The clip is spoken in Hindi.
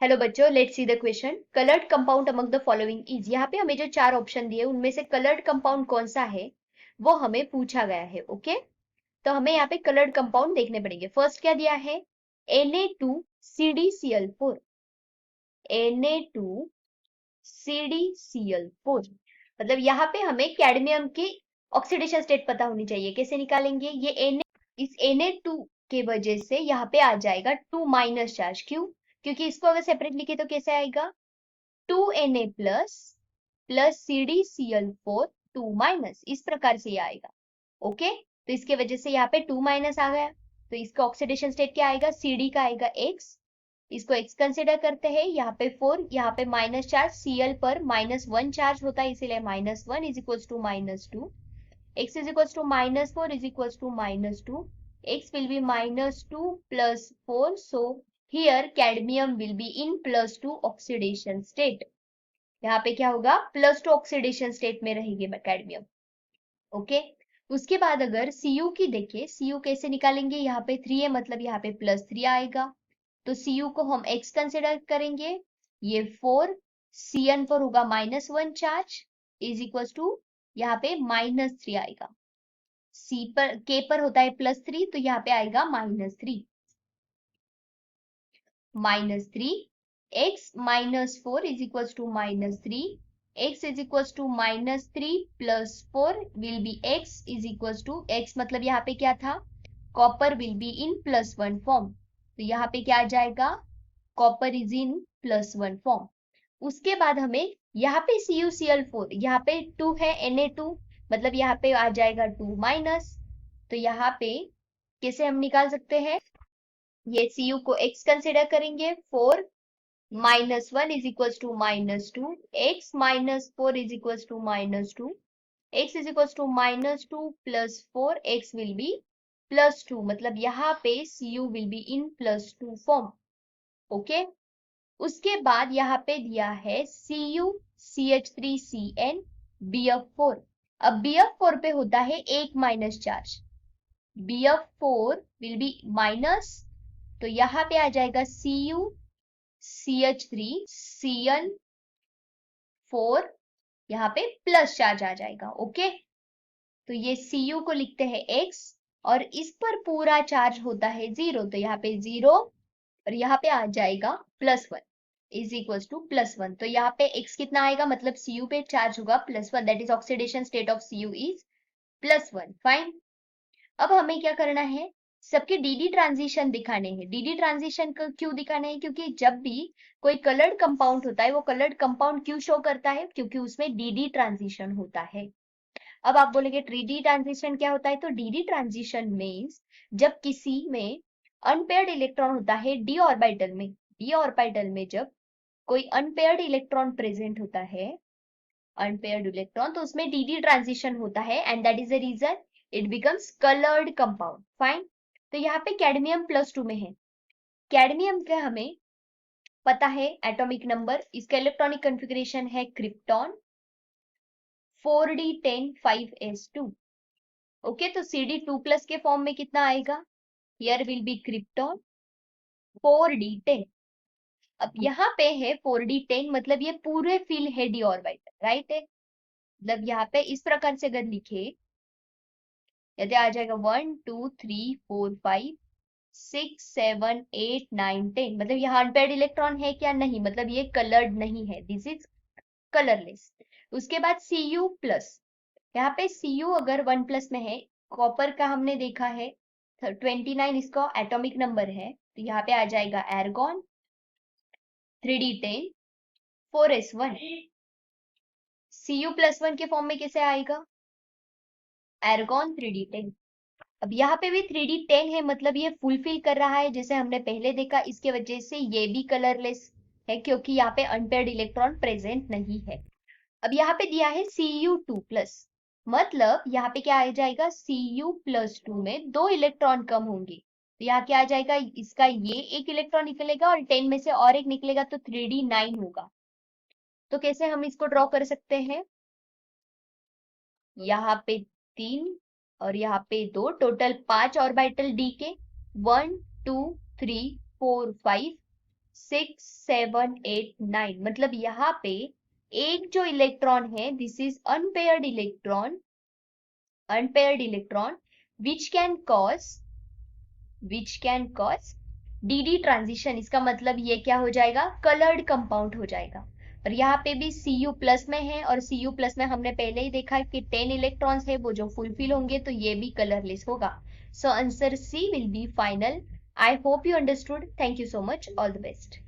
हेलो बच्चों, let's see the question. Coloured compound among the following is. यहाँ पे हमें जो चार ऑप्शन दिए उनमें से कलर्ड कंपाउंड कौन सा है वो हमें पूछा गया है। ओके, तो हमें यहाँ पे कलर्ड कंपाउंड देखने पड़ेंगे। फर्स्ट क्या दिया है? Na2CdCl4। Na2CdCl4 मतलब यहाँ पे हमें कैडमियम की ऑक्सीडेशन स्टेट पता होनी चाहिए। कैसे निकालेंगे? ये Na, इस Na2 के वजह से यहाँ पे आ जाएगा 2 माइनस चार्ज। क्यों? क्योंकि इसको अगर सेपरेट लिखे तो कैसे आएगा? 2Na plus plus CdCl4 2 minus, इस प्रकार से ये आएगा। ओके, तो इसके वजह से यहाँ पे 2 माइनस आ गया, तो इसका ऑक्सीडेशन स्टेट क्या आएगा? Cd का आएगा X। इसको X कंसिडर करते हैं। यहाँ पे 4, यहाँ पे माइनस चार्ज, Cl पर -1 चार्ज होता है, इसीलिए -1 is equal to -2। X is equal to -4 is equal to -2। X will be -2 plus 4, so here cadmium will be in +2 oxidation state। यहाँ पे क्या होगा? +2 ऑक्सीडेशन स्टेट में रहेगी कैडमियम। ओके, उसके बाद अगर Cu की देखें, Cu कैसे निकालेंगे? यहाँ पे 3 है मतलब यहाँ पे +3 आएगा, तो Cu को हम X कंसिडर करेंगे। ये 4, Cn पर होगा -1 चार्ज इज इक्वल टू यहाँ पे -3 आएगा। C पर K पर होता है +3, तो यहाँ पे आएगा -3। -3 X -4 is equal to -3। X is equal to -3 plus 4 will be X is equal to X मतलब यहाँ पे क्या था? Copper will be in +1 form, तो यहाँ पे क्या आ जाएगा? Copper is in +1 form. उसके बाद हमें यहाँ पे CuCl4, यहाँ पे 2 है Na2 मतलब यहाँ पे आ जाएगा 2 माइनस, तो यहाँ पे कैसे हम निकाल सकते हैं? ये Cu को X कंसिडर करेंगे। 4 -1 is equal to -2, X -4 is equal to -2, X is equal to -2 plus 4, X will be +2 मतलब यहाँ पे Cu will be in +2 form. Okay, उसके बाद यहाँ पे दिया है CuCH3Cn Bf4। अब Bf4 पे होता है 1 minus charge, Bf4 will be minus, तो यहाँ पे आ जाएगा CuCH3Cn4, यहाँ पे प्लस चार्ज आ जाएगा। ओके, तो ये Cu को लिखते हैं X और इस पर पूरा चार्ज होता है 0, तो यहाँ पे 0 और यहाँ पे आ जाएगा +1 इज इक्वल टू +1, तो यहाँ पे X कितना आएगा? मतलब Cu पे चार्ज होगा +1, that is oxidation state of Cu is +1। Fine, अब हमें क्या करना है? सबके डी ट्रांजिशन दिखाने हैं। डी ट्रांजिशन क्यों दिखाने हैं? क्योंकि जब भी कोई कलर्ड कंपाउंड होता है, वो कलर्ड कंपाउंड क्यों शो करता है? क्योंकि उसमें डी ट्रांजिशन होता है। अब आप बोलेंगे डी ट्रांजिशन क्या होता है? तो डी ट्रांजिशन मीन्स जब किसी में अनपेयर्ड इलेक्ट्रॉन होता है डी ऑर्बिटल में, डी ऑर्बिटल में जब कोई अनपेयर्ड इलेक्ट्रॉन प्रेजेंट होता है, अनपेयर्ड इलेक्ट्रॉन, तो उसमें डी ट्रांजिशन होता है and that is the reason it becomes coloured compound. Fine, तो यहाँ पे कैडमियम +2 में है। कैडमियम का हमें पता है एटॉमिक नंबर, इसका इलेक्ट्रॉनिक कॉन्फ़िगरेशन है क्रिप्टॉन 4d10 5s2। ओके, तो Cd2+ के फॉर्म में कितना आएगा? Here will be krypton 4d10। अब यहाँ पे है 4d10 मतलब ये पूरे फिल है डी ऑर्बिटल, राइट है? मतलब यहाँ पे इस प्रकार से अगर लिखे, यदि आ जाएगा 1 2 3 4 5 6 7 8 9 10, मतलब यहाँ अनपेयर्ड इलेक्ट्रॉन है क्या? नहीं, मतलब ये कलर्ड नहीं है, दिस इज कलरलेस। उसके बाद Cu+, यहाँ पे Cu अगर 1+ में है, कॉपर का हमने देखा है 29 इसका एटॉमिक नंबर है, तो यहाँ पे आ जाएगा एर्गॉन 3d10 4s1। Cu+1 के फॉर्म में कैसे आएगा? एर्गॉन 3d10। अब यहाँ पे भी 3d10 है मतलब ये फुलफिल कर रहा है जैसे हमने पहले देखा, इसके वजह से ये भी कलरलेस है क्योंकि यहाँ पे अनपेयर्ड इलेक्ट्रॉन प्रेजेंट नहीं है। अब यहाँ पे दिया है Cu2+, मतलब यहाँ पे क्या आ जाएगा? Cu+2 में 2 इलेक्ट्रॉन कम होंगे, तो यहाँ क्या आ जाएगा? इसका ये एक इलेक्ट्रॉन निकलेगा और 10 में से और एक निकलेगा, तो 3d9 होगा। तो कैसे हम इसको ड्रॉ कर सकते हैं? यहाँ पे 3 और यहाँ पे 2, टोटल 5 ऑर्बिटल डी के, 1 2 3 4 5 6 7 8 9, मतलब यहाँ पे एक जो इलेक्ट्रॉन है, this is unpaired electron, which can cause dd transition. इसका मतलब ये क्या हो जाएगा, कलर्ड कंपाउंड हो जाएगा। और यहाँ पे भी Cu प्लस में है, और Cu प्लस में हमने पहले ही देखा कि 10 इलेक्ट्रॉन्स है, वो जो फुलफिल होंगे तो ये भी कलरलेस होगा। So answer C will be final. I hope you understood. Thank you so much. All the best.